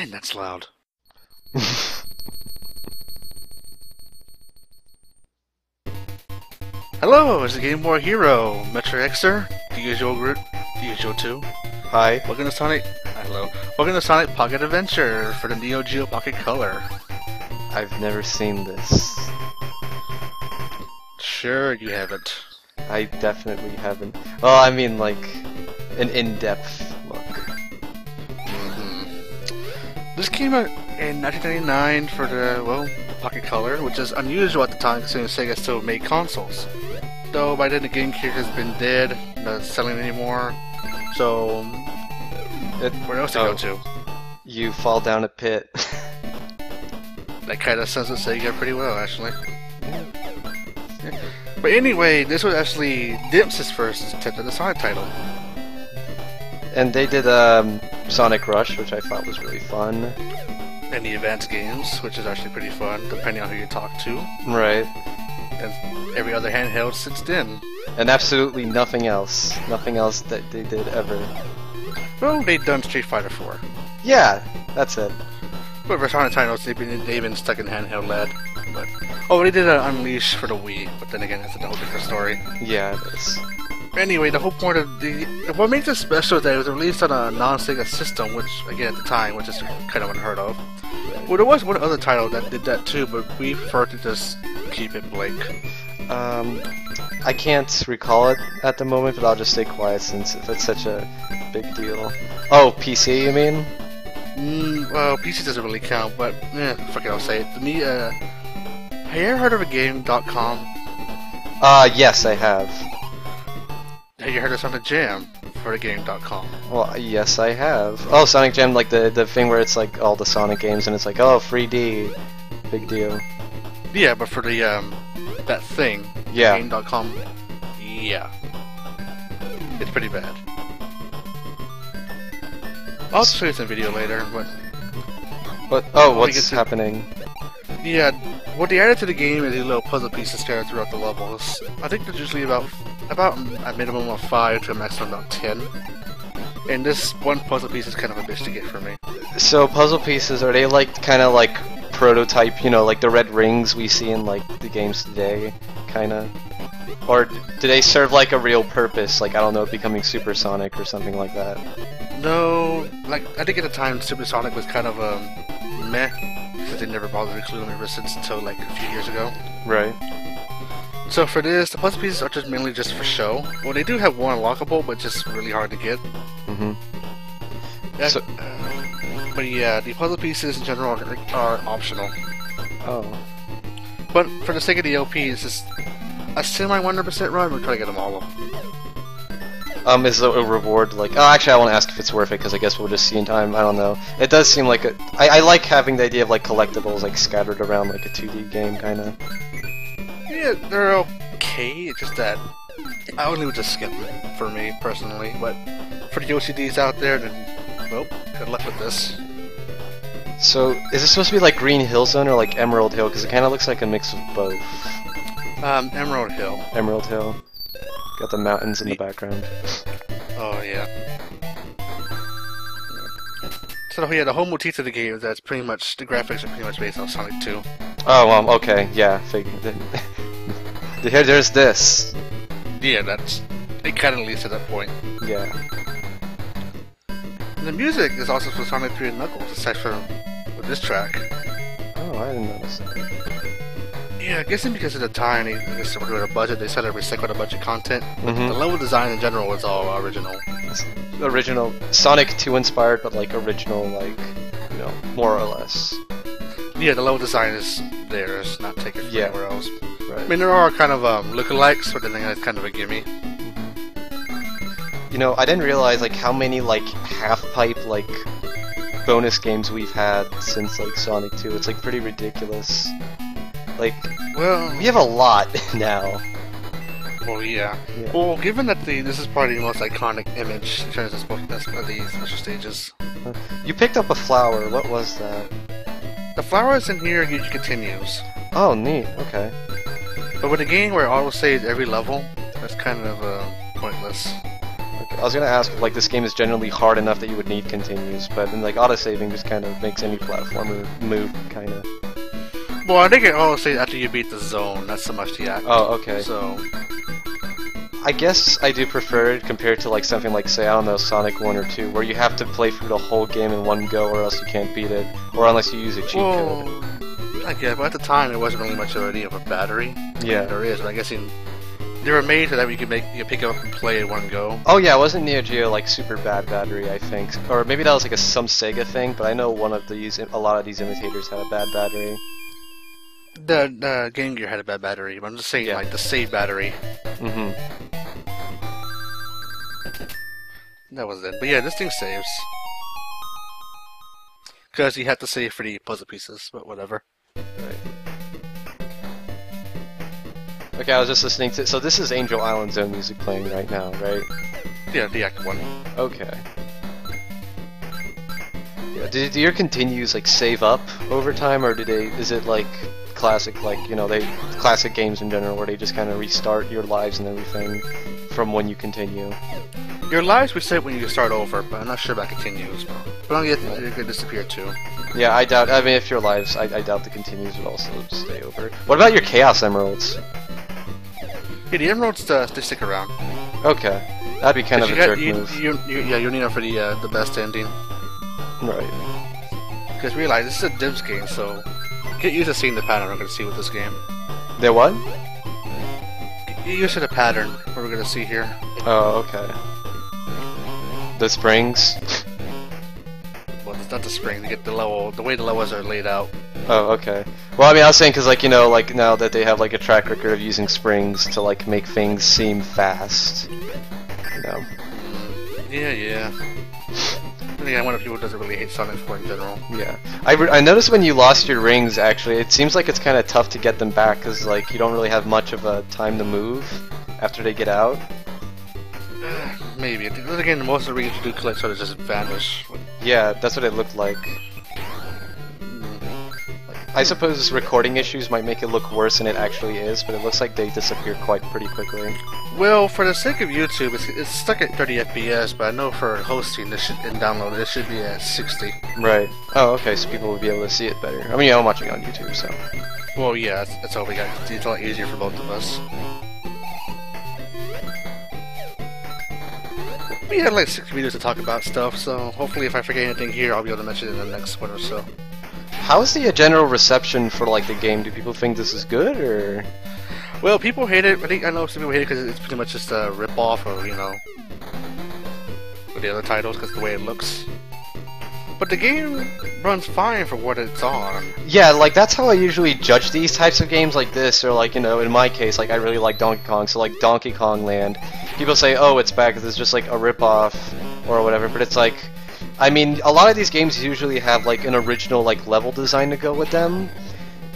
Man, that's loud. Hello, it's the Game Boy Hero, Metro Xer, the usual group, the usual two. Hi. Welcome to Sonic. Hello. Welcome to Sonic Pocket Adventure for the Neo Geo Pocket Color. I've never seen this. Sure, you haven't. I definitely haven't. Well, I mean, like, an in-depth look. This came out in 1999 for the, well, Pocket Color, which is unusual at the time considering Sega still made consoles. Though by then the GameCube has been dead, not selling anymore, so where else to go to? You fall down a pit. That kind of sums up Sega pretty well, actually. But anyway, this was actually Dimps' first attempt at the Sonic title. And they did Sonic Rush, which I thought was really fun. And the advanced games, which is actually pretty fun, depending on who you talk to. Right. And every other handheld since then. And absolutely nothing else. Nothing else that they did ever. Well, they've done Street Fighter 4. Yeah, that's it. But for Sonic titles, they've been stuck in handheld LED. But they did Unleash for the Wii, but then again, that's a whole different story. Yeah, it is. Anyway, the whole point of what makes it special is that it was released on a non-Sega system, which, again, at the time, was just kind of unheard of. Well, there was one other title that did that too, but we prefer to just keep it blank. I can't recall it at the moment, but I'll just stay quiet since it's such a big deal. Oh, PC, you mean? Well, PC doesn't really count, but fuck it, I'll say it. To me, have you ever heard of a game.com? Yes, I have. Have you heard of Sonic Jam for the game.com? Well, yes, I have. Oh, Sonic Jam, like the thing where it's like all the Sonic games and it's like, oh, 3D. Big deal. Yeah, but for the, that thing, yeah. Game.com, yeah. It's pretty bad. I'll show you some video later, but... What's happening? Yeah, what they added to the game is these little puzzle pieces scattered throughout the levels. I think there's usually about a minimum of 5 to a maximum of 10. And this one puzzle piece is kind of a bitch to get for me. So puzzle pieces, are they like kind of like prototype, you know, like the red rings we see in like the games today, kind of? Or do they serve like a real purpose, like, I don't know, becoming supersonic or something like that? No, like, I think at the time Supersonic was kind of meh, because they never bothered to include them ever since until like a few years ago. Right. So for this, the puzzle pieces are just mainly just for show. Well, they do have one unlockable, but just really hard to get. But yeah, the puzzle pieces in general are optional. Oh. But for the sake of the LP, it's just a semi 100% run. We're trying to get them all. Is a reward like... Oh, actually, I want to ask if it's worth it, because I guess we'll just see in time. I don't know. It does seem like I like having the idea of like collectibles like scattered around like a 2D game, kind of. Yeah, they're okay. It's just that I only would just skip them for me personally. But for the OCDs out there, then well, good luck with this. So, is this supposed to be like Green Hill Zone or like Emerald Hill? Because it kind of looks like a mix of both. Emerald Hill. Emerald Hill. Got the mountains in the background. Oh yeah. So yeah, the whole motif of the game is that it's pretty much the graphics are pretty much based on Sonic 2. Oh, okay, yeah, figured. There's this. Yeah, it kind of leads to that point. Yeah. And the music is also for Sonic 3 and Knuckles, aside from with this track. Oh, I didn't notice that. Yeah, I guess because of the time, they just with a budget, they started to recycle the budget content. The level design in general was all original. Original, Sonic 2 inspired, but like original, like, you know, more or less. Yeah, the level design is theirs, not taken from anywhere else. Right. I mean, there are kind of lookalikes, but then again, it's kind of a gimme. You know, I didn't realize like how many like half-pipe like bonus games we've had since like Sonic 2. It's like pretty ridiculous. Like, well, we have a lot now. Well, yeah. Well, given that this is probably the most iconic image in terms of these special stages. You picked up a flower. What was that? The flowers in here usually continues. Oh, neat. Okay. But with a game where it auto saves every level, that's kind of pointless. Okay. I was gonna ask if like this game is generally hard enough that you would need continues, but then like autosaving just kind of makes any platformer moot, kind of. Well, I think it all says after you beat the zone, not so much the act. Oh, okay. So, I guess I do prefer it compared to like something like, say, I don't know, Sonic 1 or 2, where you have to play through the whole game in one go or else you can't beat it, or unless you use a cheat code. I guess, but at the time it wasn't really much of a need of a battery. Yeah. There is, but I guess they were made so that you could pick it up and play in one go. Oh yeah, wasn't Neo Geo like super bad battery, I think. Or maybe that was like some Sega thing, but I know a lot of these imitators had a bad battery. The Game Gear had a bad battery, but I'm just saying, like, the save battery. Mm-hmm. That was it. But yeah, this thing saves. Because you have to save for the puzzle pieces, but whatever. Right. Okay, I was just listening to... So this is Angel Island Zone music playing right now, right? Yeah, the Act 1. Okay. Yeah, do your continues, like, save up over time, or is it, like, classic, like, you know, classic games in general, where they just kind of restart your lives and everything from when you continue? Your lives reset when you start over, but I'm not sure about continues. But I'm guessing it could disappear too. Yeah, I doubt. I mean, if your lives, I doubt the continues would also stay over. What about your Chaos Emeralds? Yeah, the emeralds they stick around. Okay, that'd be kind of a jerk move. Yeah, you need them for the best ending. Right. Because realize this is a Dims game, so get used to seeing the pattern we're gonna see with this game. The what? Get used to the pattern what we're gonna see here. Oh, okay. The springs. Well, it's not the spring. You get the way the levels are laid out. Oh, okay. Well, I mean, I was saying because, like, you know, like now that they have like a track record of using springs to like make things seem fast. You know. Yeah. I think I'm one of the people who doesn't really hate Sonic 4 in general. Yeah. I noticed when you lost your rings, actually, it seems like it's kind of tough to get them back because, like, you don't really have much of a time to move after they get out. Maybe. Then again, most of the rings you do collect sort of just vanish. Yeah, that's what it looked like. I suppose recording issues might make it look worse than it actually is, but it looks like they disappear pretty quickly. Well, for the sake of YouTube, it's stuck at 30 FPS, but I know for hosting and download, it should be at 60. Right. Oh, okay, so people will be able to see it better. I mean, yeah, I'm watching on YouTube, so... Well, yeah, that's all we got. It's a lot easier for both of us. We had like 6 videos to talk about stuff, so hopefully if I forget anything here, I'll be able to mention it in the next one or so. How's the general reception for like the game? Do people think this is good, or...? Well, people hate it. I know some people hate it because it's pretty much just a rip-off of, you know, with the other titles because of the way it looks. But the game runs fine for what it's on. Yeah, like that's how I usually judge these types of games like this, or like, you know, in my case, like I really like Donkey Kong, so like Donkey Kong Land. People say, oh, it's bad because it's just like a rip-off or whatever, but it's like, I mean, a lot of these games usually have like an original like level design to go with them.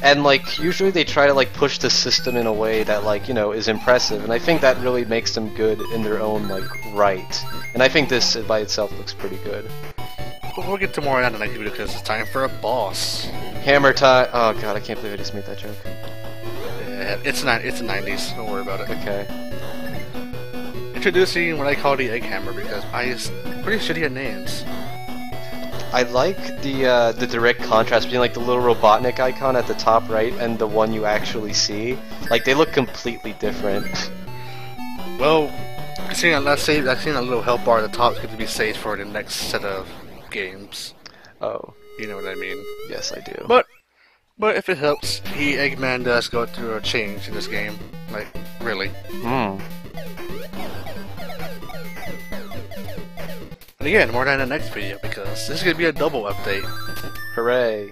And like usually they try to like push the system in a way that like, you know, is impressive, and I think that really makes them good in their own like right. And I think this by itself looks pretty good. But we'll get to more on the next video because it's time for a boss. Hammer time. Oh god, I can't believe I just made that joke. Yeah, it's the 90s. Don't worry about it. Okay. Introducing what I call the Egg Hammer because I'm pretty shitty at names. I like the direct contrast between like the little Robotnik icon at the top right and the one you actually see. Like they look completely different. Well, I've seen a little help bar at the top is going to be saved for the next set of games. Oh. You know what I mean? Yes, I do. But if it helps, Eggman does go through a change in this game. Like, really. And again, more than the next video, because this is going to be a double update. Hooray.